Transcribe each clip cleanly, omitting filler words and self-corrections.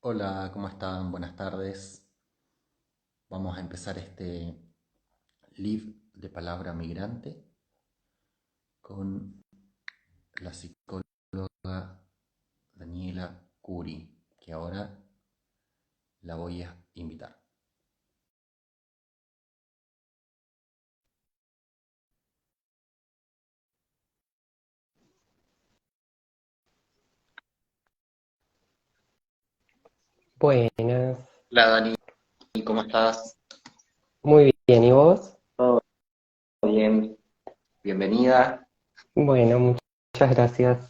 Hola, ¿cómo están? Buenas tardes. Vamos a empezar este live de palabra migrante con la psicóloga Daniela Curi, que ahora la voy a invitar. Buenas, Hola Dani, ¿cómo estás? muy bien, ¿y vos? Todo bien, bienvenida. Bueno, muchas gracias.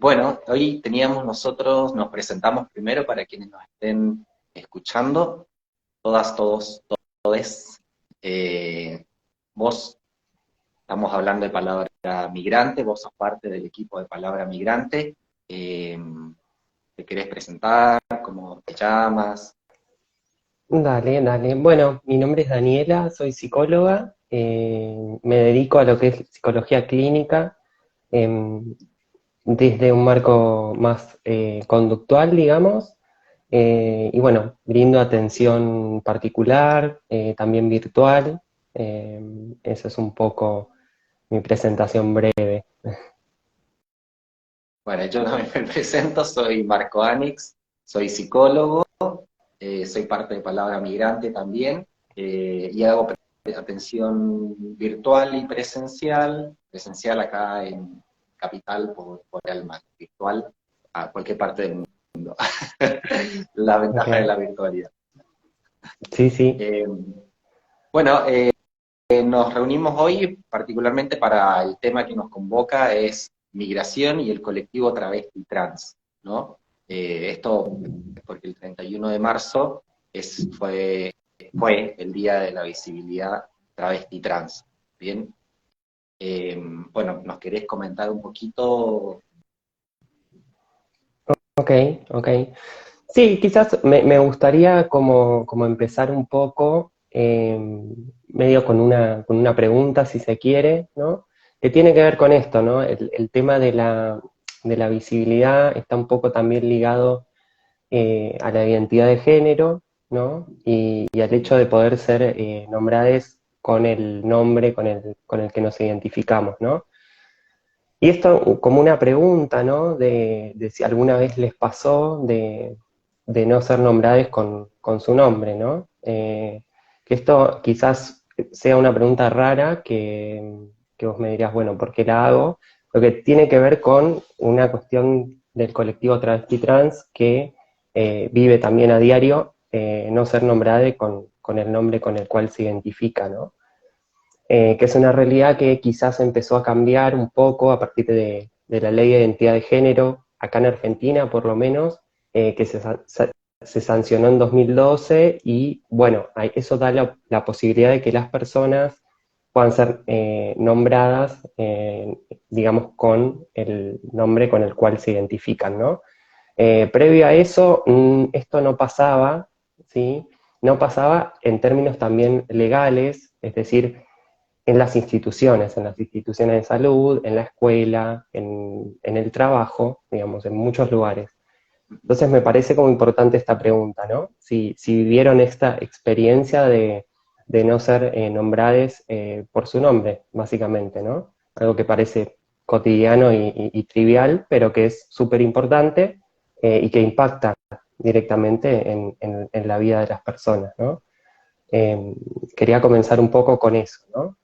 Bueno, hoy teníamos nosotros, nos presentamos primero para quienes nos estén escuchando, todas, todos, todes. Eh, Vos, estamos hablando de palabra migrante, vos sos parte del equipo de palabra migrante. Eh, ¿Te querés presentar? ¿Cómo te llamas? Dale, dale. Bueno, mi nombre es Daniela, soy psicóloga, me dedico a lo que es psicología clínica, em, desde un marco más conductual, digamos, y bueno, brindo atención particular, también virtual. Eso es un poco mi presentación breve. Bueno, yo no me presento, soy Marco Anix, soy psicólogo, soy parte de Palabra Migrante también, y hago atención virtual y presencial acá en Capital por Alma, virtual a cualquier parte del mundo. La Ok, ventaja de la virtualidad. sí, sí, Eh, bueno, nos reunimos hoy particularmente para el tema que nos convoca, es migración y el colectivo travesti trans, ¿no? Esto porque el 31 de marzo fue el Día de la Visibilidad Travesti Trans, ¿bien? Bueno, ¿nos querés comentar un poquito? ok, ok. Sí, quizás me gustaría como empezar un poco, medio con una pregunta, si se quiere, ¿no? Que tiene que ver con esto, ¿no? El tema de la visibilidad está un poco también ligado a la identidad de género, ¿no? Y al hecho de poder ser nombrades con el nombre con el que nos identificamos, ¿no? Y esto como una pregunta, ¿no? De si alguna vez les pasó de no ser nombrades con su nombre, ¿no? Que esto quizás sea una pregunta rara que vos me dirías, bueno, ¿por qué la hago? Porque tiene que ver con una cuestión del colectivo travesti trans que vive también a diario no ser nombrada con el nombre con el cual se identifica, ¿no? Que es una realidad que quizás empezó a cambiar un poco a partir de la ley de identidad de género, acá en Argentina por lo menos, que se sancionó en 2012 y bueno, eso da la posibilidad de que las personas puedan ser nombradas, digamos, con el nombre con el cual se identifican, ¿no? Previo a eso, esto no pasaba, ¿sí? No pasaba en términos también legales, es decir, en las instituciones de salud, en la escuela, en el trabajo, digamos, en muchos lugares. Entonces me parece como importante esta pregunta, ¿no? Si vivieron esta experiencia de no ser nombrades por su nombre, básicamente, ¿no? Algo que parece cotidiano y trivial, pero que es súper importante y que impacta directamente en la vida de las personas, ¿no? Eh, Quería comenzar un poco con eso, ¿no?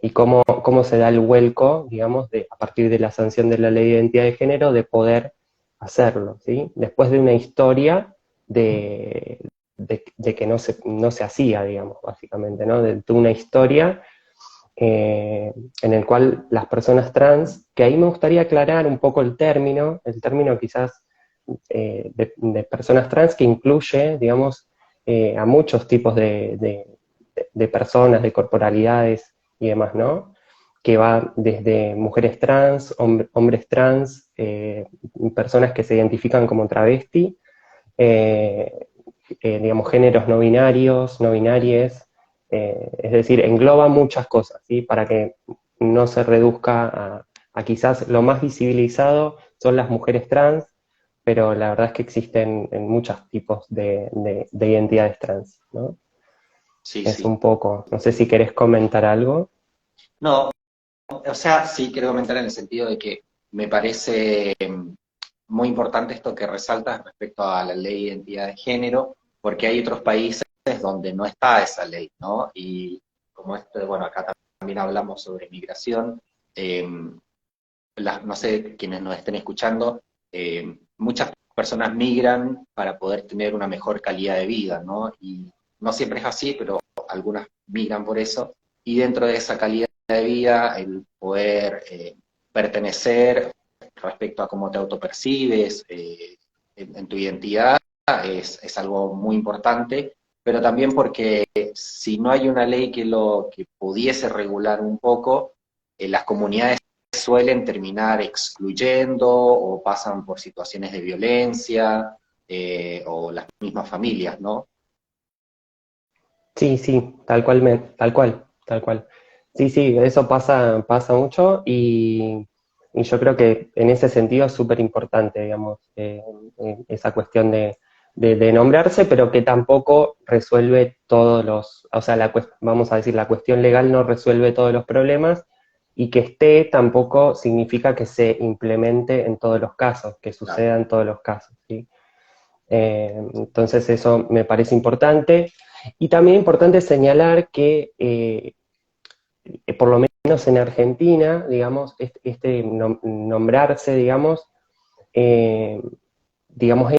Y cómo se da el vuelco, digamos, a partir de la sanción de la ley de identidad de género, de poder hacerlo, ¿sí? Después de una historia de que no se hacía, digamos, básicamente, ¿no? De una historia en el cual las personas trans, que ahí me gustaría aclarar un poco el término quizás de personas trans que incluye, digamos, a muchos tipos de personas, de corporalidades y demás, ¿no? Que va desde mujeres trans, hombres trans, personas que se identifican como travesti, eh, digamos, géneros no binarios, no binarias, es decir, engloba muchas cosas, ¿sí? Para que no se reduzca a quizás lo más visibilizado son las mujeres trans, pero la verdad es que existen en muchos tipos de identidades trans, ¿no? Sí, Es sí. un poco, no sé si querés comentar algo. No, o sea, sí quiero comentar en el sentido de que me parece muy importante esto que resaltas respecto a la ley de identidad de género, porque hay otros países donde no está esa ley, ¿no? Y como este, bueno, acá también hablamos sobre migración, eh, no sé, quienes nos estén escuchando, muchas personas migran para poder tener una mejor calidad de vida, ¿no? Y no siempre es así, pero algunas migran por eso, y dentro de esa calidad de vida, el poder pertenecer respecto a cómo te autopercibes, en tu identidad, es algo muy importante, pero también porque si no hay una ley que pudiese regular un poco, las comunidades suelen terminar excluyendo o pasan por situaciones de violencia, o las mismas familias, ¿no? Sí, sí, tal cual, tal cual, tal cual. Sí, sí, eso pasa mucho y yo creo que en ese sentido es súper importante, digamos, esa cuestión de nombrarse, pero que tampoco resuelve todos los, o sea, vamos a decir, la cuestión legal no resuelve todos los problemas y que esté tampoco significa que se implemente en todos los casos, que Claro, suceda en todos los casos, ¿sí? Entonces eso me parece importante. Y también importante señalar que por lo menos en Argentina, digamos, nombrarse, eh, digamos,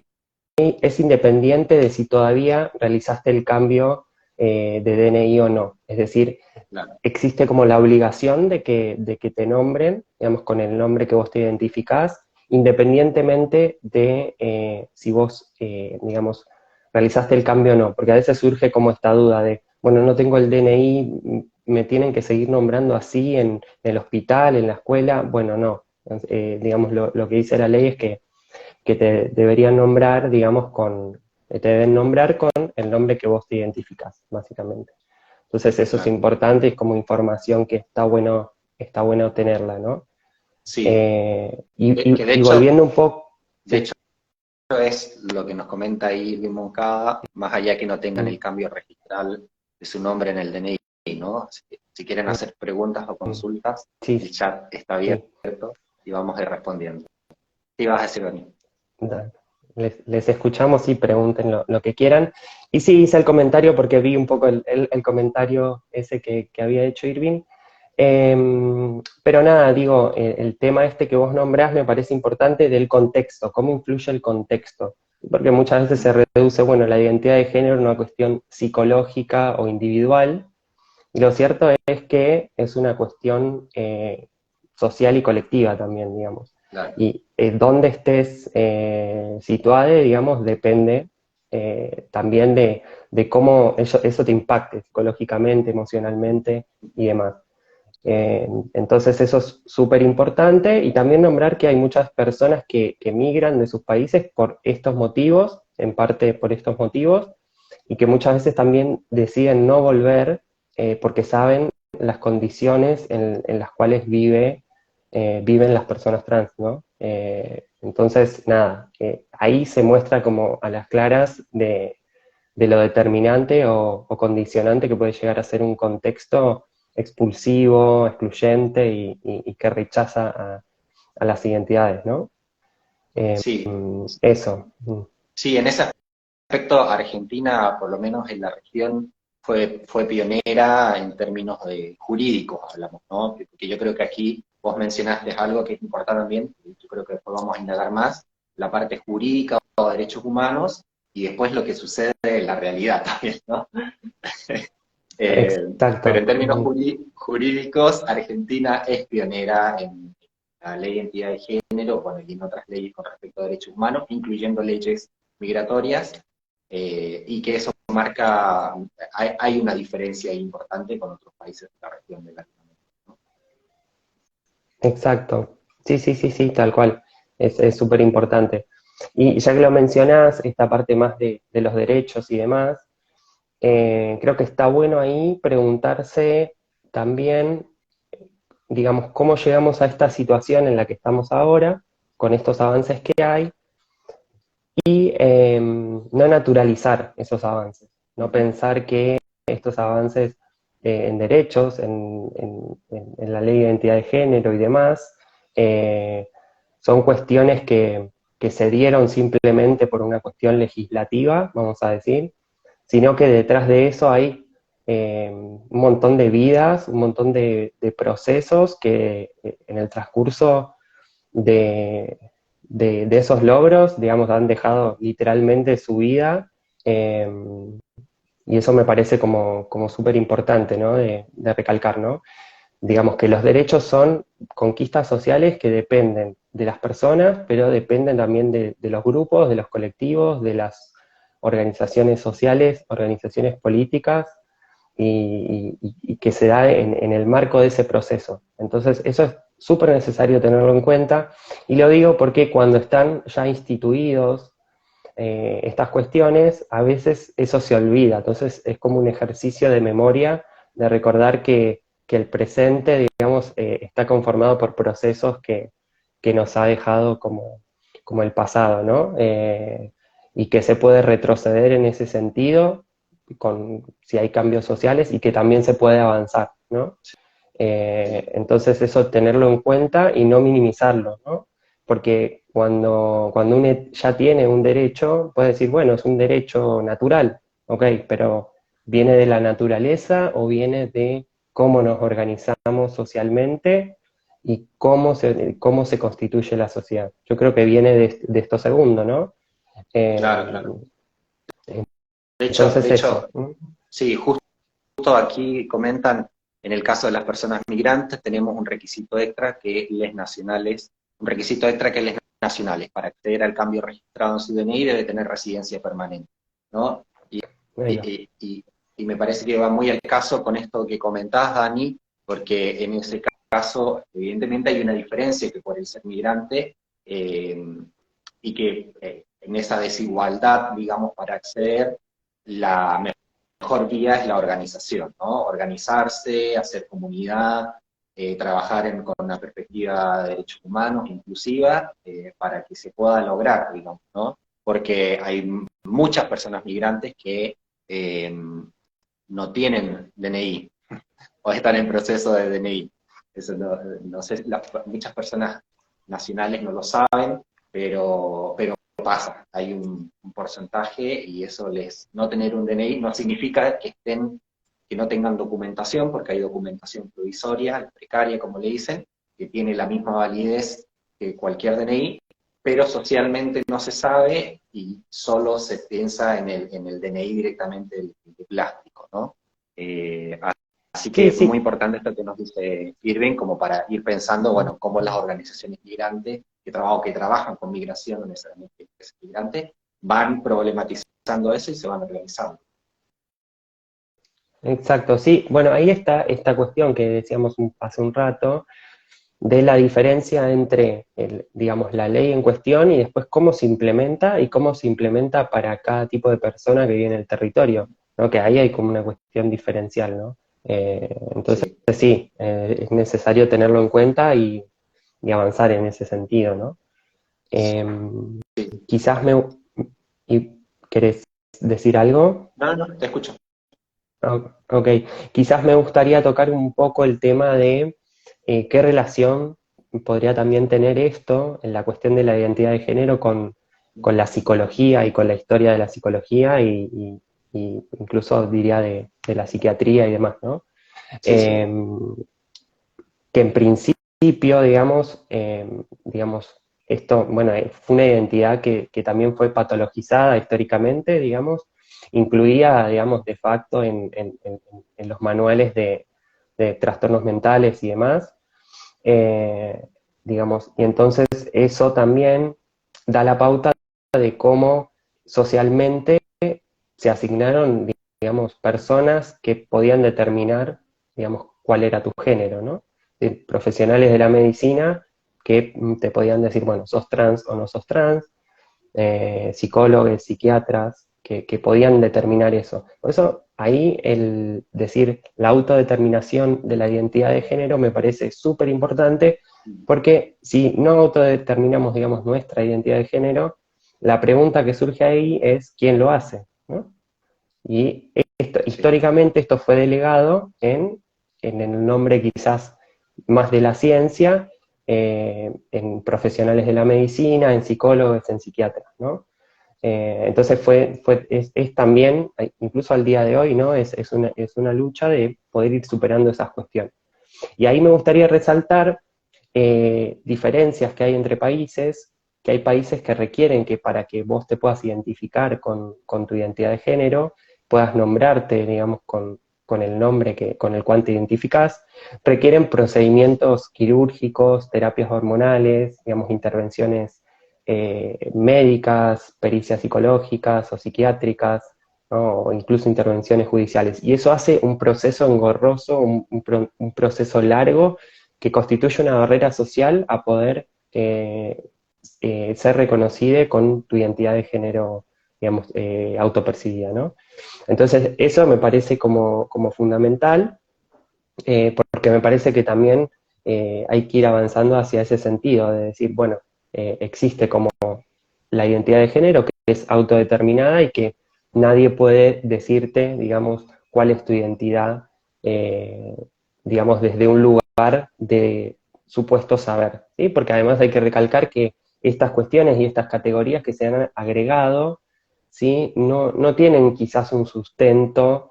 es independiente de si todavía realizaste el cambio de DNI o no. Es decir, claro, existe como la obligación de que te nombren, digamos, con el nombre que vos te identificás, independientemente de si vos, digamos, realizaste el cambio o no, porque a veces surge como esta duda de, bueno, no tengo el DNI, me tienen que seguir nombrando así en el hospital, en la escuela, bueno, no. Digamos, lo que dice la ley es que te deberían nombrar, digamos, te deben nombrar con el nombre que vos te identificás, básicamente. Entonces eso es claro. importante, es como información que está bueno tenerla, ¿no? Sí, que Y volviendo un poco, de sí, hecho es lo que nos comenta ahí Irving Moncada, más allá que no tengan mm, el cambio registral de su nombre en el DNI, ¿no? Así que, si quieren hacer preguntas o mm, consultas, sí, el chat está sí, abierto y vamos a ir respondiendo. ¿Qué ibas a decir, Dani? les escuchamos y pregunten lo que quieran. Y sí, hice el comentario porque vi un poco el comentario ese que había hecho Irving. Pero nada, digo, el tema este que vos nombrás me parece importante del contexto, cómo influye el contexto. Porque muchas veces se reduce, bueno, la identidad de género a una cuestión psicológica o individual, y lo cierto es que es una cuestión social y colectiva también, digamos. Claro, Y dónde estés situada, digamos, depende también de cómo eso te impacte psicológicamente, emocionalmente y demás. Entonces eso es súper importante y también nombrar que hay muchas personas que migran de sus países por estos motivos, en parte por estos motivos, y que muchas veces también deciden no volver porque saben las condiciones en las cuales viven las personas trans, ¿no? Entonces, nada, ahí se muestra como a las claras de lo determinante o condicionante que puede llegar a ser un contexto expulsivo, excluyente y que rechaza a las identidades, ¿no? sí, Eso. sí, en ese aspecto Argentina, por lo menos en la región, fue pionera en términos de jurídicos, hablamos, ¿no? Porque yo creo que aquí vos mencionaste algo que es importante también, y yo creo que después vamos a indagar más, la parte jurídica o derechos humanos, y después lo que sucede en la realidad también, ¿no? Pero en Exacto. términos jurídicos, Argentina es pionera en la ley de identidad de género, bueno, y en otras leyes con respecto a derechos humanos, incluyendo leyes migratorias, y que eso marca, hay una diferencia importante con otros países de la región de Latinoamérica, ¿no? Exacto. Sí, sí, sí, sí, tal cual. Es súper importante. Y ya que lo mencionas, esta parte más de los derechos y demás, creo que está bueno ahí preguntarse también, digamos, cómo llegamos a esta situación en la que estamos ahora, con estos avances que hay, y no naturalizar esos avances, no pensar que estos avances en derechos, en la ley de identidad de género y demás, son cuestiones que se dieron simplemente por una cuestión legislativa, vamos a decir, sino que detrás de eso hay un montón de vidas, un montón de procesos que en el transcurso de, de esos logros, digamos, han dejado literalmente su vida, eh, y eso me parece como súper importante, ¿no? De recalcar, ¿no? Digamos que los derechos son conquistas sociales que dependen de las personas, pero dependen también de los grupos, de los colectivos, de las organizaciones sociales, organizaciones políticas, y que se da en el marco de ese proceso. Entonces, eso es súper necesario tenerlo en cuenta, y lo digo porque cuando están ya instituidos estas cuestiones, a veces eso se olvida, entonces es como un ejercicio de memoria, de recordar que el presente, digamos, está conformado por procesos que nos ha dejado como el pasado, ¿no? Y que se puede retroceder en ese sentido, si hay cambios sociales, y que también se puede avanzar, ¿no? Entonces eso tenerlo en cuenta y no minimizarlo, ¿no? Porque cuando uno ya tiene un derecho, puede decir, bueno, es un derecho natural, ok, pero ¿viene de la naturaleza o viene de cómo nos organizamos socialmente y cómo se constituye la sociedad? Yo creo que viene de esto segundo, ¿no? Eh, Claro, claro. entonces De eso. hecho, sí, justo aquí comentan, en el caso de las personas migrantes, tenemos un requisito extra que es les nacionales, un requisito extra que es les nacionales. Para acceder al cambio registrado en su DNI debe tener residencia permanente, ¿no? Ahí va. Y me parece que va muy al caso con esto que comentás, Dani, porque en ese caso, evidentemente hay una diferencia que por el ser migrante, y que en esa desigualdad, digamos, para acceder, la mejor vía es la organización, ¿no? Organizarse, hacer comunidad, trabajar con una perspectiva de derechos humanos inclusiva, para que se pueda lograr, digamos, ¿no? Porque hay muchas personas migrantes que no tienen DNI o están en proceso de DNI. Eso no sé, muchas personas nacionales no lo saben, pero pasa, hay un porcentaje y eso no tener un DNI no significa que no tengan documentación, porque hay documentación provisoria, precaria, como le dicen, que tiene la misma validez que cualquier DNI, pero socialmente no se sabe y solo se piensa en el DNI directamente de plástico, ¿no? Eh, Así Sí, que muy sí. importante esto que nos dice Irving, como para ir pensando, bueno, cómo las organizaciones migrantes que trabajan con migración, no necesariamente que es migrante, van problematizando eso y se van organizando. Exacto, sí. Bueno, ahí está esta cuestión que decíamos hace un rato, de la diferencia entre, digamos, la ley en cuestión y después cómo se implementa y cómo se implementa para cada tipo de persona que vive en el territorio, ¿no? Que ahí hay como una cuestión diferencial, ¿no? Entonces, Sí, sí, es necesario tenerlo en cuenta y avanzar en ese sentido, ¿no? Eh, quizás ¿Querés decir algo? no, no, te escucho. Ok, quizás me gustaría tocar un poco el tema de qué relación podría también tener esto en la cuestión de la identidad de género con la psicología y con la historia de la psicología y incluso diría de la psiquiatría y demás, ¿no? Sí, sí, Que en principio, digamos, esto, bueno, fue una identidad que también fue patologizada históricamente, digamos, incluía, digamos, de facto en los manuales de trastornos mentales y demás, eh, digamos, y entonces eso también da la pauta de cómo socialmente se asignaron, digamos, personas que podían determinar, digamos, cuál era tu género, ¿no? Profesionales de la medicina que te podían decir, bueno, sos trans o no sos trans, psicólogos, psiquiatras, que podían determinar eso. Por eso ahí el decir la autodeterminación de la identidad de género me parece súper importante, porque si no autodeterminamos, digamos, nuestra identidad de género, la pregunta que surge ahí es ¿quién lo hace? ¿No? Y Sí, históricamente esto fue delegado en el nombre quizás más de la ciencia, en profesionales de la medicina, en psicólogos, en psiquiatras, ¿no? Entonces es también, incluso al día de hoy, ¿no? Es una lucha de poder ir superando esas cuestiones. Y ahí me gustaría resaltar diferencias que hay entre países, que hay países que requieren que para que vos te puedas identificar con tu identidad de género, puedas nombrarte, digamos, con el nombre con el cual te identificás, requieren procedimientos quirúrgicos, terapias hormonales, digamos, intervenciones médicas, pericias psicológicas o psiquiátricas, ¿no? O incluso intervenciones judiciales. Y eso hace un proceso engorroso, un proceso largo que constituye una barrera social a poder ser reconocida con tu identidad de género, digamos, autopercibida, ¿no? Entonces, eso me parece como fundamental, porque me parece que también hay que ir avanzando hacia ese sentido, de decir, bueno, existe como la identidad de género que es autodeterminada y que nadie puede decirte, digamos, cuál es tu identidad, eh, digamos, desde un lugar de supuesto saber, ¿sí? Porque además hay que recalcar que estas cuestiones y estas categorías que se han agregado, ¿sí? No tienen quizás un sustento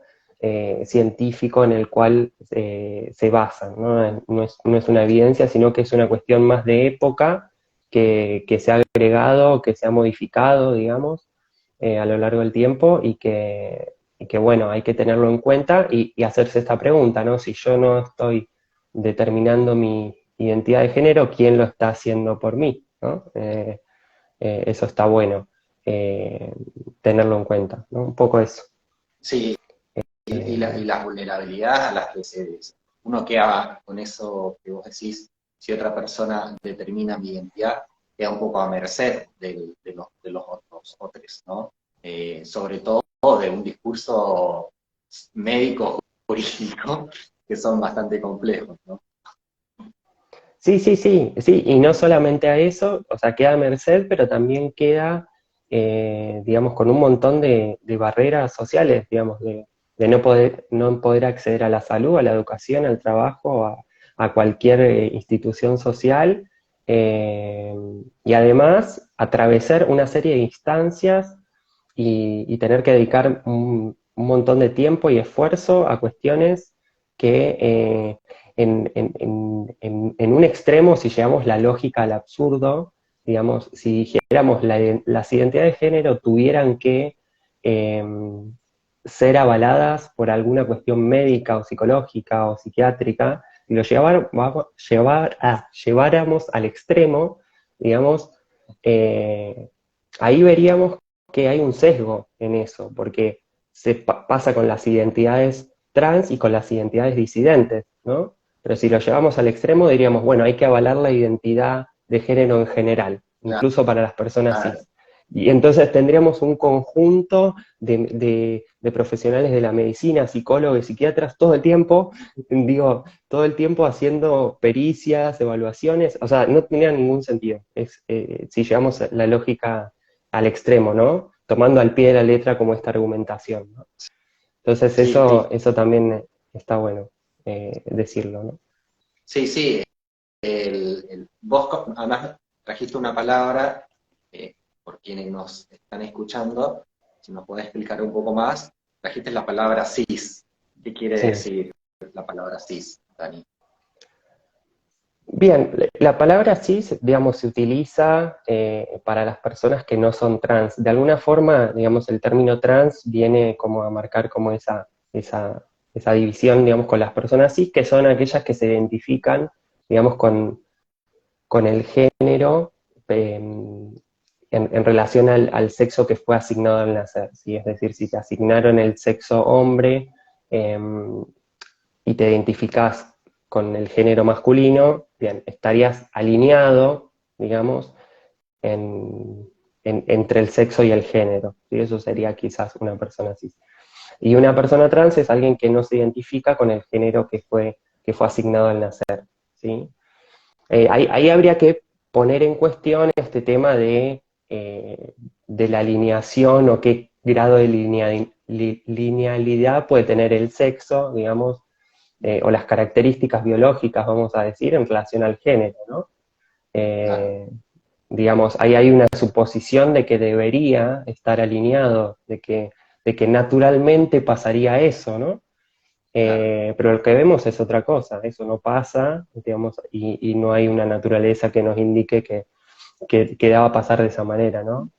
científico en el cual se basan, ¿no? No es una evidencia, sino que es una cuestión más de época que se ha agregado, que se ha modificado, digamos, a lo largo del tiempo y que, bueno, hay que tenerlo en cuenta y hacerse esta pregunta, ¿no? Si yo no estoy determinando mi identidad de género, ¿quién lo está haciendo por mí? ¿No? Eso está bueno, eh, tenerlo en cuenta, ¿no? Un poco eso. sí, y Eh, las vulnerabilidades a las que uno queda con eso que vos decís, si otra persona determina mi identidad, queda un poco a merced de los otros, ¿no? Sobre todo de un discurso médico jurídico que son bastante complejos, ¿no? sí, y no solamente a eso, o sea, queda a merced, pero también queda, digamos, con un montón de barreras sociales, digamos, de no poder acceder a la salud, a la educación, al trabajo, a cualquier institución social, eh, y además atravesar una serie de instancias y tener que dedicar un montón de tiempo y esfuerzo a cuestiones que en un extremo, si llevamos la lógica al absurdo, digamos, si dijéramos las identidades de género tuvieran que eh, ser avaladas por alguna cuestión médica o psicológica o psiquiátrica, y lo lleváramos al extremo, digamos, eh, ahí veríamos que hay un sesgo en eso, porque pasa con las identidades trans y con las identidades disidentes, ¿no? Pero si lo llevamos al extremo, diríamos, bueno, hay que avalar la identidad de género en general, Claro, incluso para las personas claro. cis. Y entonces tendríamos un conjunto de profesionales de la medicina, psicólogos y psiquiatras todo el tiempo, digo, todo el tiempo haciendo pericias, evaluaciones, o sea, no tenía ningún sentido. Si llevamos la lógica al extremo, ¿no? Tomando al pie de la letra como esta argumentación, ¿no? Entonces Sí, eso también está bueno decirlo, ¿no? sí. Vos además trajiste una palabra, por quienes nos están escuchando, si nos podés explicar un poco más, trajiste la palabra cis. ¿Qué quiere Sí. decir la palabra cis, Dani? Bien, la palabra cis, digamos, se utiliza para las personas que no son trans. De alguna forma, digamos, el término trans viene como a marcar como esa división, digamos, con las personas cis, que son aquellas que se identifican, digamos, con el género en relación al sexo que fue asignado al nacer, ¿sí? Es decir, si te asignaron el sexo hombre eh, y te identificás con el género masculino, bien, estarías alineado, digamos, entre el sexo y el género, ¿sí? Eso sería quizás una persona cis. Y una persona trans es alguien que no se identifica con el género que fue asignado al nacer, ¿sí? Ahí habría que poner en cuestión este tema de de la alineación o qué grado de linealidad puede tener el sexo, digamos, o las características biológicas, vamos a decir, en relación al género, ¿no? Claro, Eh, digamos, ahí hay una suposición de que debería estar alineado, de que naturalmente pasaría eso, ¿no? claro. Pero lo que vemos es otra cosa, eso no pasa, digamos, y no hay una naturaleza que nos indique que va a pasar de esa manera, ¿no?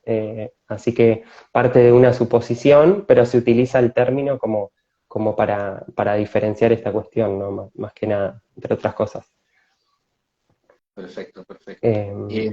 Así que parte de una suposición, pero se utiliza el término como para diferenciar esta cuestión, ¿no? Más que nada, entre otras cosas. Perfecto, perfecto. Eh,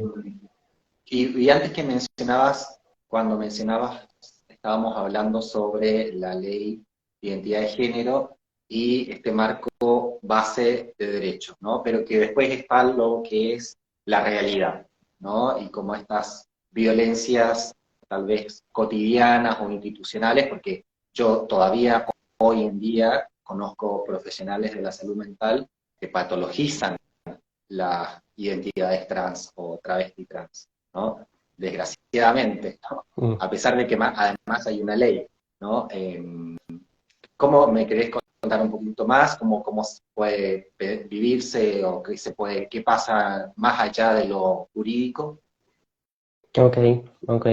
Y antes que mencionabas, cuando mencionabas, estábamos hablando sobre la ley de identidad de género y este marco base de derechos, ¿no? Pero que después está lo que es la realidad, ¿no? Y como estas violencias tal vez cotidianas o institucionales, porque yo todavía hoy en día conozco profesionales de la salud mental que patologizan las identidades trans o travesti trans, ¿no? Desgraciadamente, ¿no? mm. A pesar de que además hay una ley, ¿no? ¿Cómo me querés contar un poquito más? ¿Cómo se puede vivirse o qué pasa más allá de lo jurídico? Ok, ok.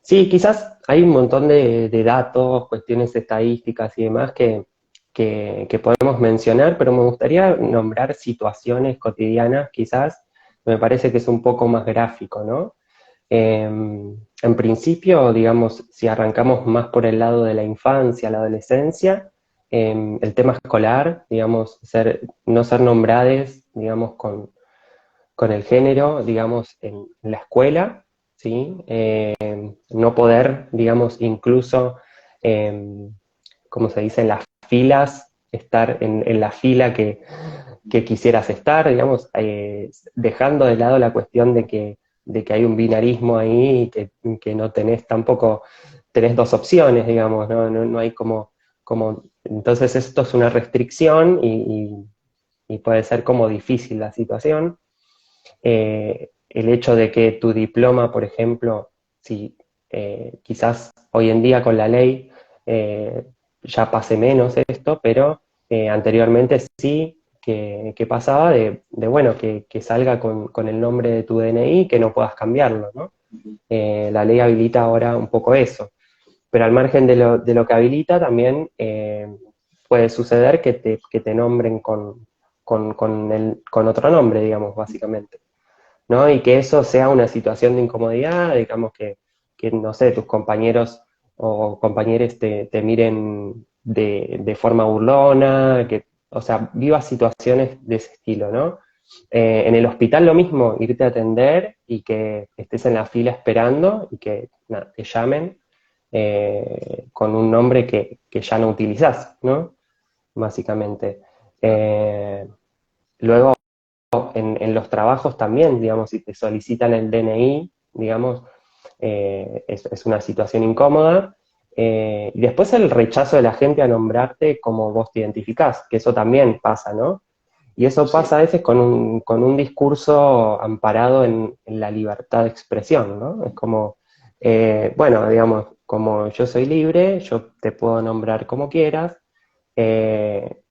Sí, quizás hay un montón de datos, cuestiones estadísticas y demás que podemos mencionar, pero me gustaría nombrar situaciones cotidianas, quizás, me parece que es un poco más gráfico, ¿no? En principio, digamos, si arrancamos más por el lado de la infancia, la adolescencia, el tema escolar, digamos, no ser nombrades, digamos, con el género, digamos, en la escuela, ¿sí? No poder, digamos, incluso, como se dice, en las filas, estar en la fila que quisieras estar, digamos, dejando de lado la cuestión de que hay un binarismo ahí y que no tenés tampoco, tenés dos opciones, digamos, no hay entonces esto es una restricción y puede ser como difícil la situación. El hecho de que tu diploma, por ejemplo, si quizás hoy en día con la ley ya pase menos esto, pero anteriormente sí que pasaba bueno, que salga con el nombre de tu DNI, que no puedas cambiarlo, ¿no? La ley habilita ahora un poco eso, pero al margen de lo que habilita también puede suceder que te nombren con otro nombre, digamos, básicamente. ¿No? Y que eso sea una situación de incomodidad, digamos no sé, tus compañeros o compañeros te miren de forma burlona, o sea, vivas situaciones de ese estilo, ¿no? En el hospital lo mismo, irte a atender y que estés en la fila esperando y que nada, te llamen con un nombre que ya no utilizás, ¿no? Básicamente. Eh, luego en los trabajos también, digamos, si te solicitan el DNI, digamos, es una situación incómoda. Y después el rechazo de la gente a nombrarte como vos te identificás, que eso también pasa, ¿no? Y eso pasa Sí, a veces con un discurso amparado en la libertad de expresión, ¿no? Es como, bueno, digamos, como yo soy libre, yo te puedo nombrar como quieras,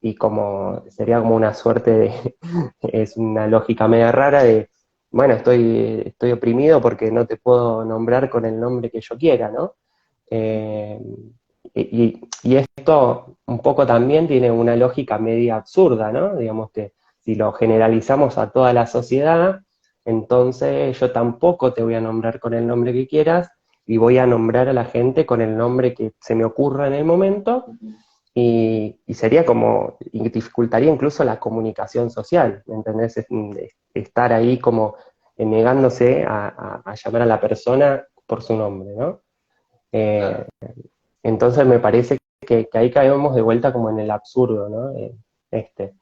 y como sería como una suerte de, es una lógica media rara de, bueno, estoy oprimido porque no te puedo nombrar con el nombre que yo quiera, ¿no? Eh, y esto un poco también tiene una lógica media absurda, ¿no? Digamos que si lo generalizamos a toda la sociedad, entonces yo tampoco te voy a nombrar con el nombre que quieras y voy a nombrar a la gente con el nombre que se me ocurra en el momento y sería como, y dificultaría incluso la comunicación social, ¿me entendés? Estar ahí como negándose a llamar a la persona por su nombre, ¿no? Eh, claro. entonces me parece que ahí caemos de vuelta como en el absurdo, ¿no? Este.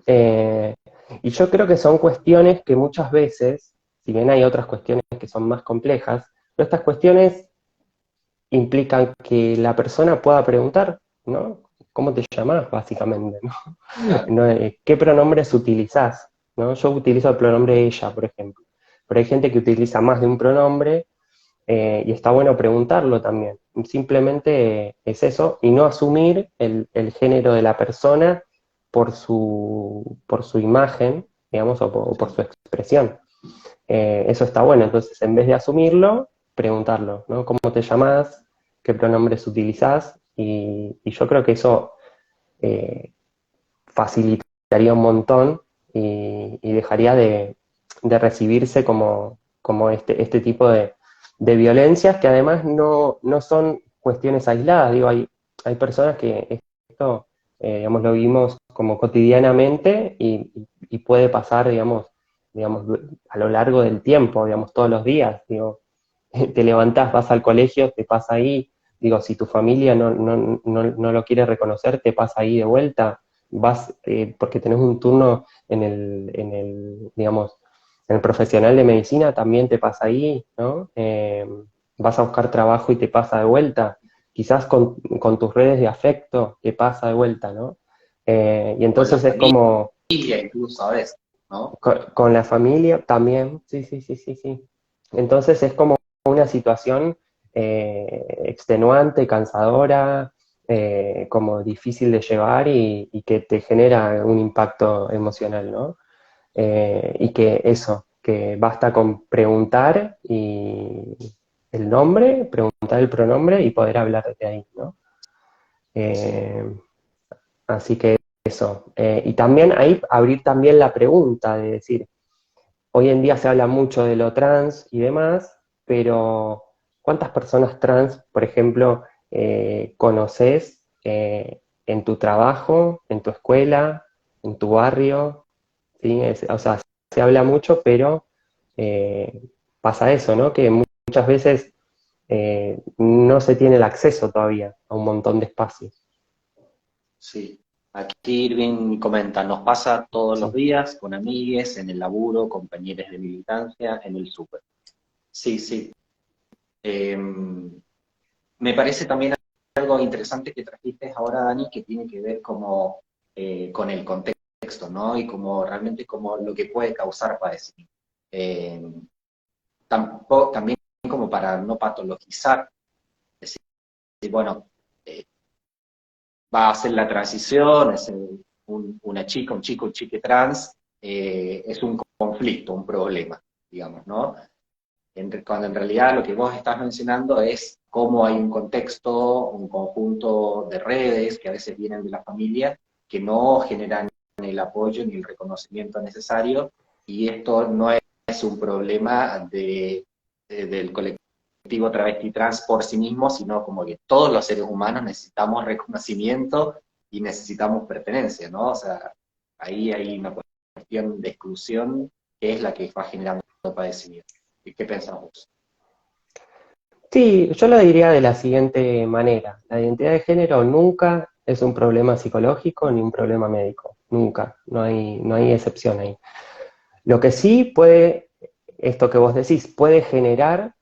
Eh, y yo creo que son cuestiones que muchas veces, si bien hay otras cuestiones que son más complejas, pero estas cuestiones implican que la persona pueda preguntar, ¿no? ¿Cómo te llamas, básicamente, ¿no? Claro, ¿No? ¿Qué pronombres utilizás? ¿No? Yo utilizo el pronombre ella, por ejemplo. Pero hay gente que utiliza más de un pronombre y está bueno preguntarlo también. Simplemente es eso, y no asumir el género de la persona por su imagen, digamos, o por Sí. su expresión. Eso está bueno, entonces en vez de asumirlo, preguntarlo, ¿no? ¿Cómo te llamás? ¿Qué pronombres utilizás? Y yo creo que eso eh, facilitaría un montón y dejaría de recibirse como este tipo de violencias que además no son cuestiones aisladas. Digo, hay personas que esto, digamos, lo vivimos como cotidianamente y puede pasar, digamos, a lo largo del tiempo, digamos, todos los días. Digo, te levantás, vas al colegio, te pasa ahí. Digo, si tu familia no lo quiere reconocer, te pasa ahí de vuelta. Vas, porque tenés un turno digamos, en el profesional de medicina, también te pasa ahí, ¿no? Vas a buscar trabajo y te pasa de vuelta. Quizás con tus redes de afecto te pasa de vuelta, ¿no? Y Con la entonces es familia como incluso a veces, ¿no? con la familia también, sí, sí, sí, sí, sí. Entonces es como una situación extenuante, cansadora, como difícil de llevar y que te genera un impacto emocional, ¿no? Y que eso, que basta con preguntar y el nombre, preguntar el pronombre y poder hablar desde ahí, ¿no? Sí, Eh, Así que eso. Y también ahí abrir también la pregunta de decir, hoy en día se habla mucho de lo trans y demás, pero ¿cuántas personas trans, por ejemplo, conoces en tu trabajo, en tu escuela, en tu barrio? ¿Sí? O sea, se habla mucho, pero eh, pasa eso, ¿no? Que muchas veces no se tiene el acceso todavía a un montón de espacios. sí. Aquí Irving comenta, nos pasa todos los Sí. días con amigues, en el laburo, compañeros de militancia, en el súper. Sí, sí. Eh, Me parece también algo interesante que trajiste ahora, Dani, que tiene que ver como con el contexto, ¿no? Y como realmente como lo que puede causar padecimiento. Eh, también como para no patologizar, decir, bueno, eh, va a hacer la transición, es una chica, un chico, un chique trans, es un conflicto, un problema, digamos, ¿no? Cuando en realidad lo que vos estás mencionando es cómo hay un contexto, un conjunto de redes que a veces vienen de la familia que no generan el apoyo ni el reconocimiento necesario, y esto no es un problema del colectivo travesti trans por sí mismo, sino como que todos los seres humanos necesitamos reconocimiento y necesitamos pertenencia, ¿no? O sea, ahí hay una cuestión de exclusión que es la que va generando padecimiento. ¿Y qué pensamos? Sí, yo lo diría de la siguiente manera. La identidad de género nunca es un problema psicológico ni un problema médico. Nunca. No hay excepción ahí. Lo que sí puede, esto que vos decís, puede generar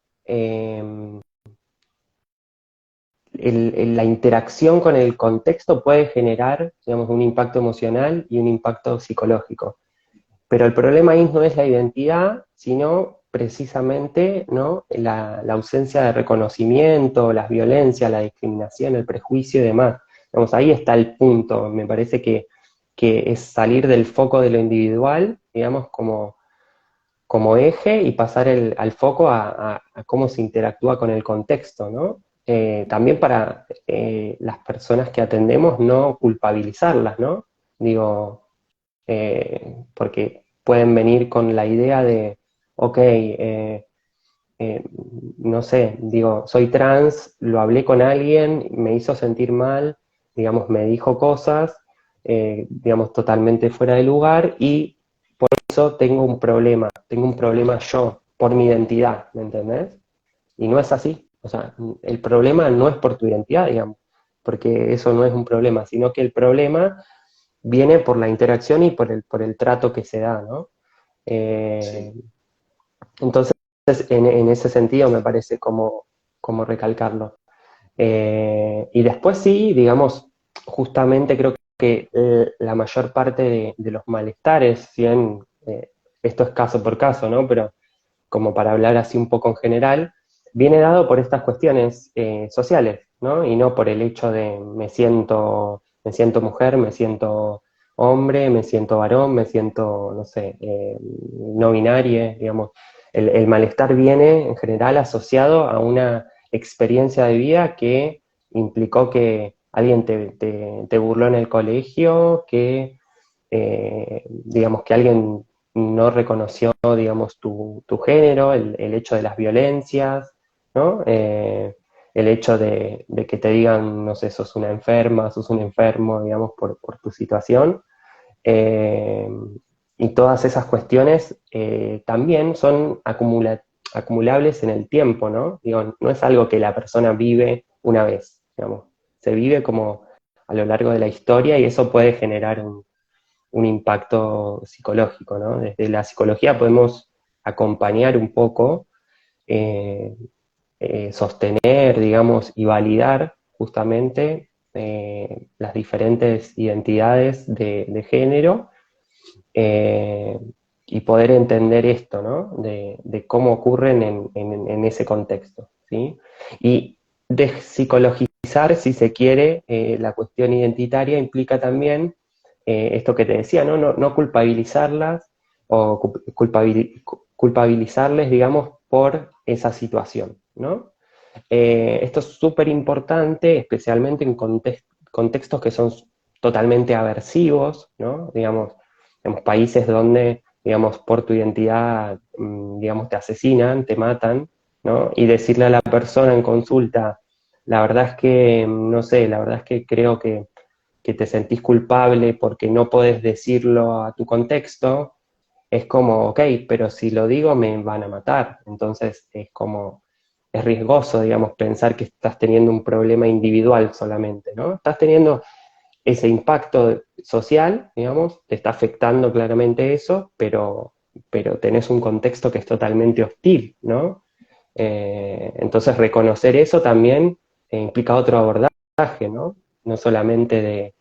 la interacción con el contexto puede generar, digamos, un impacto emocional y un impacto psicológico. Pero el problema ahí no es la identidad, sino precisamente, ¿no? La ausencia de reconocimiento, las violencias, la discriminación, el prejuicio y demás. Digamos, ahí está el punto. Me parece que es salir del foco de lo individual, digamos, como eje y pasar al foco a cómo se interactúa con el contexto, ¿no? También para las personas que atendemos no culpabilizarlas, ¿no? Digo, porque pueden venir con la idea de, ok, eh, no sé, digo, soy trans, lo hablé con alguien, me hizo sentir mal, digamos, me dijo cosas, digamos, totalmente fuera de lugar y eso tengo un problema yo, por mi identidad, ¿me entendés? Y no es así, o sea, el problema no es por tu identidad, digamos, porque eso no es un problema, sino que el problema viene por la interacción y por el trato que se da, ¿no? Eh, Sí, entonces, en ese sentido me parece como recalcarlo. Y después sí, digamos, justamente creo que la mayor parte de los malestares, si bien esto es caso por caso, ¿no? Pero como para hablar así un poco en general, viene dado por estas cuestiones sociales, ¿no? Y no por el hecho de me siento mujer, me siento hombre, me siento varón, me siento, no sé, no binario, digamos. El malestar viene en general asociado a una experiencia de vida que implicó que alguien te burló en el colegio, que digamos que alguien no reconoció, digamos, tu género, el hecho de las violencias, ¿no? El hecho de que te digan, no sé, sos una enferma, sos un enfermo, digamos, por tu situación. Eh, y todas esas cuestiones también son acumulables en el tiempo, ¿no? Digo, no es algo que la persona vive una vez, digamos. Se vive como a lo largo de la historia y eso puede generar un impacto psicológico, ¿no? Desde la psicología podemos acompañar un poco, eh, sostener, digamos, y validar justamente las diferentes identidades de género, eh, y poder entender esto, ¿no? De cómo ocurren en ese contexto, ¿sí? Y psicologizar, si se quiere, la cuestión identitaria implica también esto que te decía, ¿no? No culpabilizarlas o culpabilizarles, digamos, por esa situación, ¿no? Esto es súper importante, especialmente en contextos que son totalmente aversivos, ¿no? Digamos, países donde, digamos, por tu identidad, digamos, te asesinan, te matan, ¿no? Y decirle a la persona en consulta, la verdad es que, no sé, la verdad es que creo que te sentís culpable porque no podés decirlo a tu contexto, es como, ok, pero si lo digo me van a matar. Entonces es como, es riesgoso, digamos, pensar que estás teniendo un problema individual solamente, ¿no? Estás teniendo ese impacto social, digamos, te está afectando claramente eso, pero tenés un contexto que es totalmente hostil, ¿no? Entonces reconocer eso también implica otro abordaje, ¿no? No solamente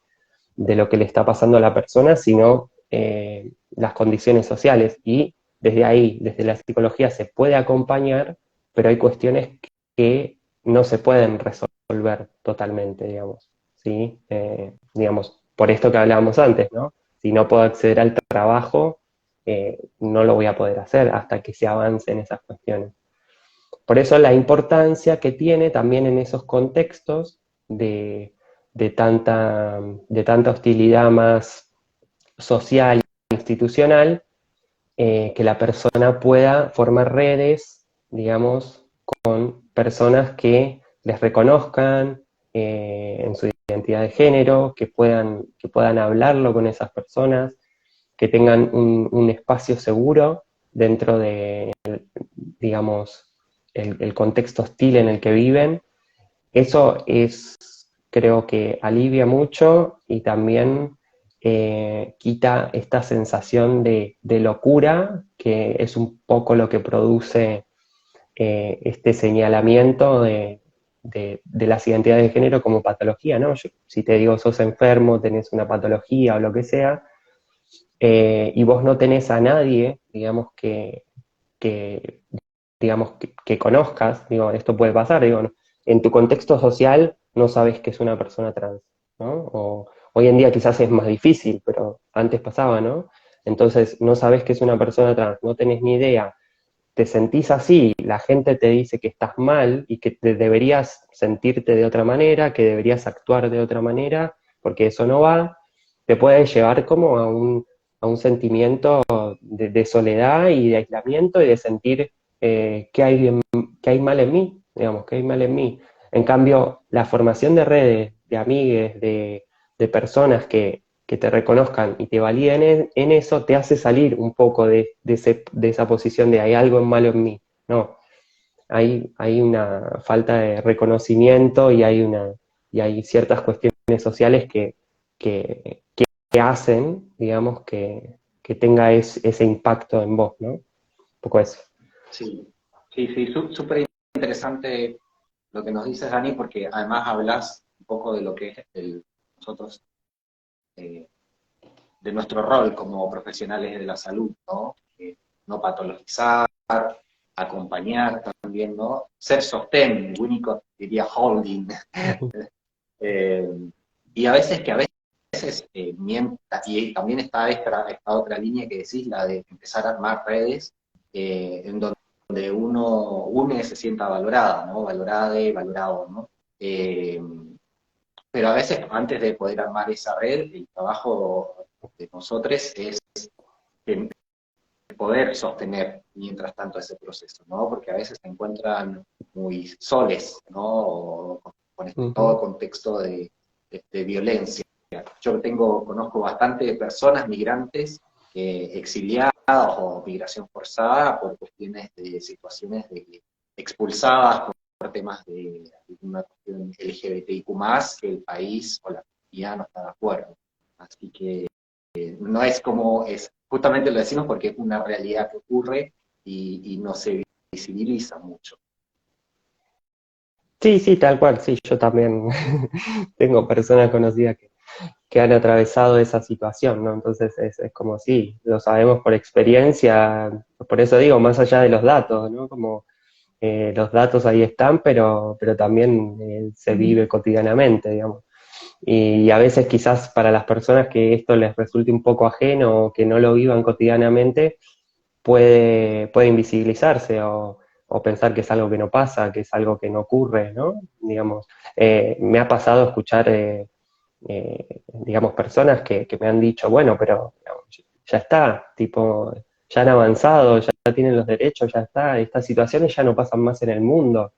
de lo que le está pasando a la persona, sino las condiciones sociales. Y desde ahí, desde la psicología, se puede acompañar, pero hay cuestiones que no se pueden resolver totalmente, digamos. ¿Sí? Digamos, por esto que hablábamos antes, ¿no? Si no puedo acceder al trabajo, no lo voy a poder hacer hasta que se avance en esas cuestiones. Por eso la importancia que tiene también en esos contextos de, de tanta, de tanta hostilidad más social, institucional, que la persona pueda formar redes, digamos, con personas que les reconozcan en su identidad de género, que puedan hablarlo con esas personas, que tengan un espacio seguro dentro de, digamos, el contexto hostil en el que viven. Eso es, creo que alivia mucho y también quita esta sensación de locura, que es un poco lo que produce este señalamiento de las identidades de género como patología, ¿no? Si te digo sos enfermo, tenés una patología o lo que sea, y vos no tenés a nadie, digamos, que digamos, que conozcas, digo, esto puede pasar, digo, ¿no? En tu contexto social no sabes que es una persona trans, ¿no? O hoy en día quizás es más difícil, pero antes pasaba, ¿no? Entonces no sabes que es una persona trans, no tenés ni idea, te sentís así, la gente te dice que estás mal y que deberías sentirte de otra manera, que deberías actuar de otra manera, porque eso no va, te puede llevar como a un sentimiento de soledad y de aislamiento y de sentir que hay mal en mí, digamos, que hay mal en mí. En cambio, la formación de redes, de amigues, de personas que te reconozcan y te validen en eso, te hace salir un poco de esa posición de hay algo malo en mí. No, hay una falta de reconocimiento y hay ciertas cuestiones sociales que hacen, digamos, que tenga ese impacto en vos, ¿no? Un poco eso. Sí, sí, sí, súper interesante lo que nos dices, Dani, porque además hablas un poco de lo que es nosotros, eh, de nuestro rol como profesionales de la salud, ¿no? No patologizar, acompañar también, ¿no? Ser sostén, Winnicott diría holding. Eh, y a veces y también está esta otra línea que decís, la de empezar a armar redes, en donde uno se sienta valorada, ¿no? Valorada y valorado, ¿no? Pero a veces, antes de poder armar esa red, el trabajo de nosotros es de poder sostener mientras tanto ese proceso, ¿no? Porque a veces se encuentran muy soles, ¿no? O con todo contexto de violencia. Yo conozco bastante personas migrantes exiliadas o migración forzada por cuestiones de situaciones de expulsadas por temas de una cuestión LGBTIQ+, que el país o la comunidad no está de acuerdo. Así que no es como es, justamente lo decimos porque es una realidad que ocurre y no se visibiliza mucho. Sí, sí, tal cual, sí, yo también tengo personas conocidas que han atravesado esa situación, ¿no? Entonces es como sí, lo sabemos por experiencia, por eso digo, más allá de los datos, ¿no? Como los datos ahí están, pero también se vive cotidianamente, digamos. Y a veces quizás para las personas que esto les resulte un poco ajeno o que no lo vivan cotidianamente, puede invisibilizarse o pensar que es algo que no pasa, que es algo que no ocurre, ¿no? Digamos, me ha pasado escuchar, digamos, personas que me han dicho, bueno, pero digamos, ya está, tipo, ya han avanzado, ya tienen los derechos, ya está, estas situaciones ya no pasan más en el mundo.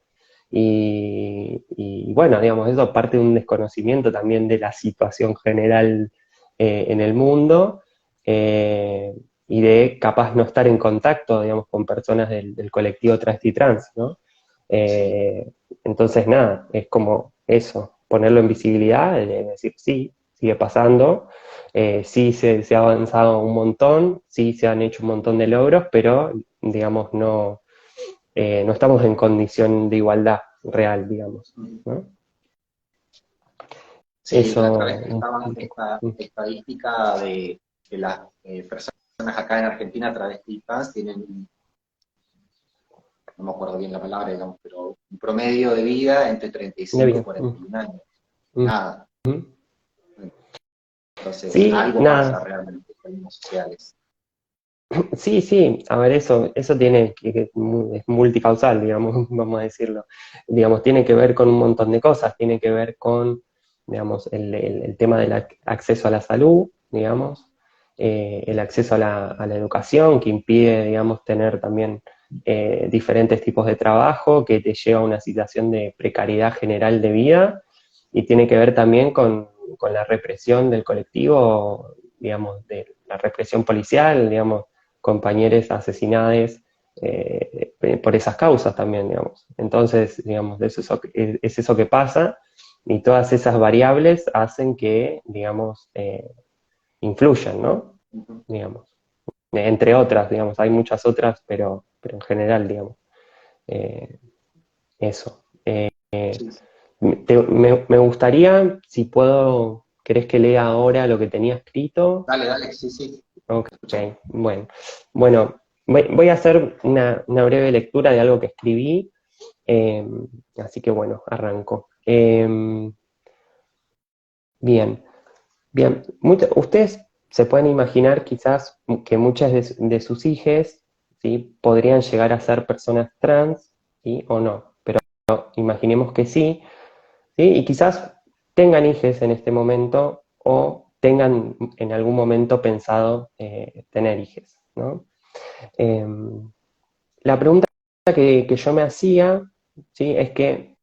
Y bueno, digamos, eso parte de un desconocimiento también de la situación general en el mundo y de capaz no estar en contacto, digamos, con personas del colectivo travesti trans, ¿no? Sí. Eh, entonces, nada, es como eso, ponerlo en visibilidad, decir, sí, sigue pasando, sí se ha avanzado un montón, sí se han hecho un montón de logros, pero, digamos, no estamos en condición de igualdad real, digamos, ¿no? Sí, la otra Eso vez un estaba poco. esta estadística de las personas acá en Argentina travesti trans tienen, no me acuerdo bien la palabra, digamos, pero un promedio de vida entre De 35 y vida. 41 años. Mm. Nada. Mm. Entonces, Sí, algo pasa nada. realmente en términos sociales. Sí, sí, a ver, eso tiene es multicausal, digamos, vamos a decirlo. Digamos, tiene que ver con un montón de cosas, tiene que ver con, digamos, el tema del acceso a la salud, digamos, el acceso a la educación, que impide, digamos, tener también diferentes tipos de trabajo, que te lleva a una situación de precariedad general de vida, y tiene que ver también con la represión del colectivo, digamos, de la represión policial, digamos, compañeros asesinados por esas causas también, digamos. Entonces, digamos, es eso que pasa y todas esas variables hacen que, digamos, influyan, ¿no? Ujú, Digamos. Entre ujú. otras, digamos, hay muchas otras, pero en general, digamos, eh, eso. Sí. Me gustaría, si puedo, ¿querés que lea ahora lo que tenía escrito? Dale, dale, sí, sí, Ok, te escucho. bueno. Bueno, voy a hacer una breve lectura de algo que escribí, eh, así que bueno, arranco. Bien, bien. Ustedes se pueden imaginar quizás que muchas de sus hijas, ¿sí? Podrían llegar a ser personas trans, ¿sí? O no, pero imaginemos que sí, ¿sí? Y quizás tengan hijas en este momento o tengan en algún momento pensado tener hijas, ¿no? Eh, la pregunta que yo me hacía, ¿sí? Es que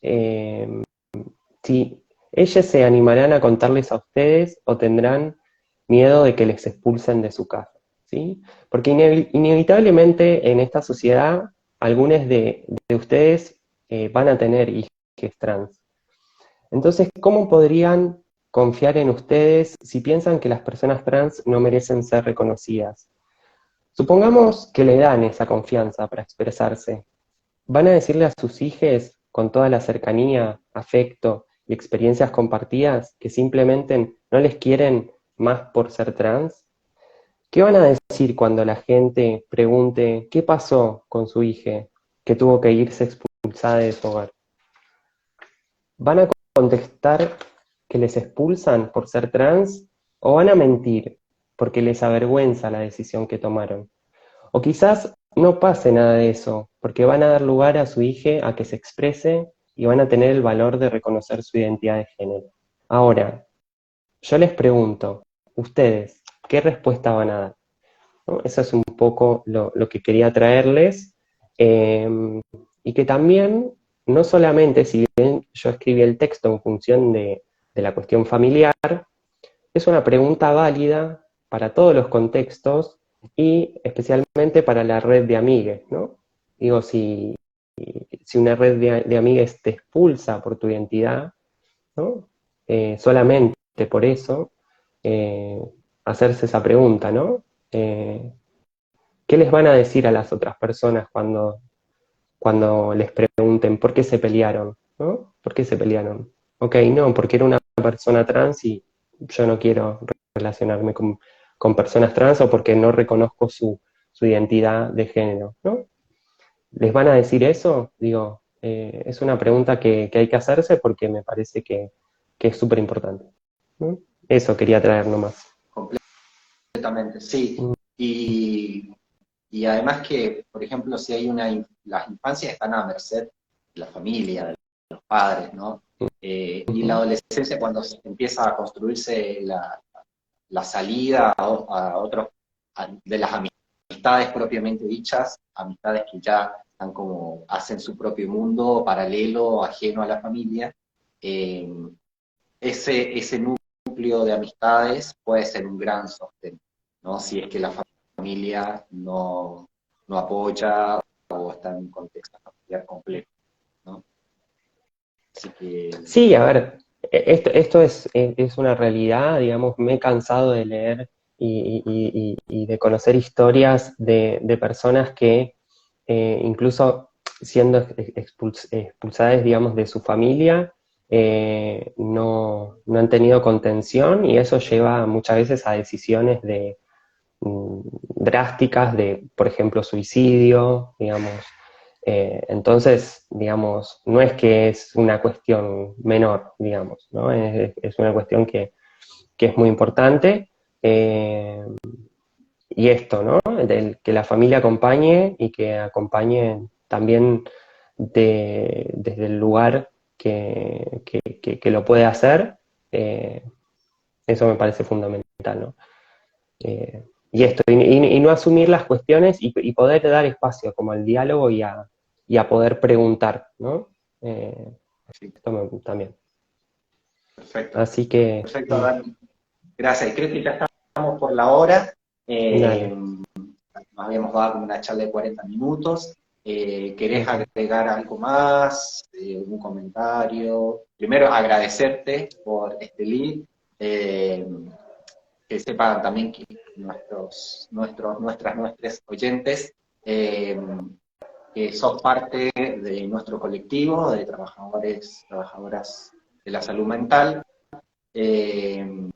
eh, si ellas se animarán a contarles a ustedes o tendrán miedo de que les expulsen de su casa, ¿sí? Porque inevitablemente en esta sociedad algunos de ustedes van a tener hijos trans. Entonces, ¿cómo podrían confiar en ustedes si piensan que las personas trans no merecen ser reconocidas? Supongamos que le dan esa confianza para expresarse. ¿Van a decirle a sus hijos, con toda la cercanía, afecto y experiencias compartidas, que simplemente no les quieren más por ser trans? ¿Qué van a decir cuando la gente pregunte qué pasó con su hija que tuvo que irse expulsada de su hogar? ¿Van a contestar que les expulsan por ser trans o van a mentir porque les avergüenza la decisión que tomaron? O quizás no pase nada de eso, porque van a dar lugar a su hija a que se exprese y van a tener el valor de reconocer su identidad de género. Ahora, yo les pregunto, ustedes, ¿qué respuesta van a dar? ¿No? Eso es un poco lo que quería traerles. eh, y que también, no solamente, si bien yo escribí el texto en función de la cuestión familiar, es una pregunta válida para todos los contextos y especialmente para la red de amigues, ¿no? Digo, si una red de amigues te expulsa por tu identidad, ¿no? Solamente por eso, eh, hacerse esa pregunta, ¿no? Eh, ¿Qué les van a decir a las otras personas cuando les pregunten por qué se pelearon? ¿No? ¿Por qué se pelearon? Ok, no, porque era una persona trans y yo no quiero relacionarme con personas trans o porque no reconozco su identidad de género, ¿no? ¿Les van a decir eso? Digo, es una pregunta que hay que hacerse porque me parece que es súper importante, ¿no? Eso quería traer nomás. Completamente, sí. Mm, Y además que, por ejemplo, si hay las infancias están a merced de la familia, de los padres, ¿no? Y en la ujú, adolescencia, cuando se empieza a construirse la salida a otros, de las amistades propiamente dichas, amistades que ya están como, hacen su propio mundo paralelo, ajeno a la familia, eh, ese núcleo de amistades puede ser un gran sostén, ¿no? Si es que la familia no apoya o está en un contexto familiar complejo, ¿no? Así que, sí, a ver, esto es una realidad, digamos, me he cansado de leer y de conocer historias de personas que incluso siendo expulsadas, digamos, de su familia, no han tenido contención y eso lleva muchas veces a decisiones drásticas de, por ejemplo, suicidio, digamos. Entonces, digamos, no es que es una cuestión menor, digamos, ¿no? Es una cuestión que es muy importante. eh, y esto, ¿no? Que la familia acompañe y que acompañe también desde el lugar que lo puede hacer, eh, eso me parece fundamental, ¿no? Y esto, y no asumir las cuestiones y poder dar espacio como al diálogo y a poder preguntar, ¿no? Eh, sí, esto también. perfecto. Así que, Perfecto, Dani. Gracias. Creo que ya estamos por la hora. dale. Nos habíamos dado como una charla de 40 minutos. ¿Querés Ujú. agregar algo más? ¿Algún comentario? Primero, agradecerte por este link. Eh, que sepan también que nuestros oyentes, eh, que sos parte de nuestro colectivo de trabajadores, trabajadoras de la salud mental, eh,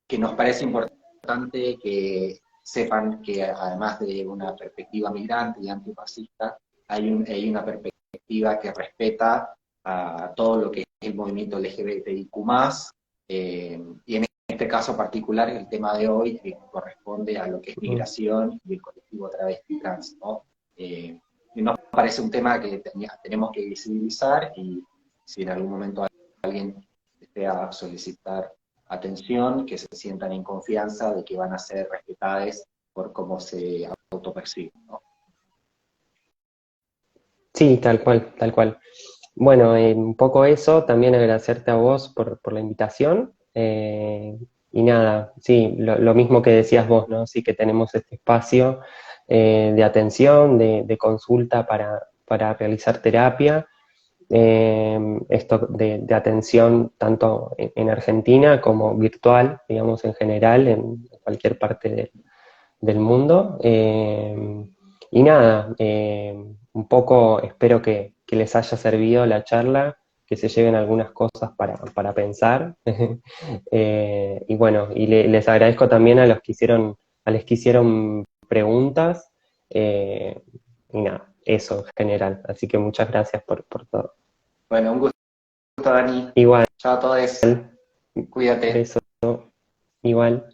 que nos parece importante que sepan que además de una perspectiva migrante y antifascista, hay una perspectiva que respeta a todo lo que es el movimiento LGBTIQ+, y en este caso particular, el tema de hoy corresponde a lo que es Ujú. migración y el colectivo travesti trans, ¿no? Y nos parece un tema que tenemos que visibilizar y si en algún momento alguien desea solicitar atención, que se sientan en confianza de que van a ser respetadas por cómo se autoperciben, ¿no? Sí, tal cual, tal cual. Bueno, un poco eso, también agradecerte a vos por la invitación. Y nada, sí, lo mismo que decías vos, ¿no? Sí que tenemos este espacio de atención, de consulta para realizar terapia. Esto de atención tanto en Argentina como virtual, digamos, en general, en cualquier parte del mundo. Y nada, un poco espero que les haya servido la charla, que se lleven algunas cosas para pensar. Y bueno, les agradezco también a los que hicieron a los que hicieron preguntas. Y nada, eso en general. Así que muchas gracias por todo. Bueno, un gusto, Dani. Igual, Chao a todos. Cuídate. beso, igual.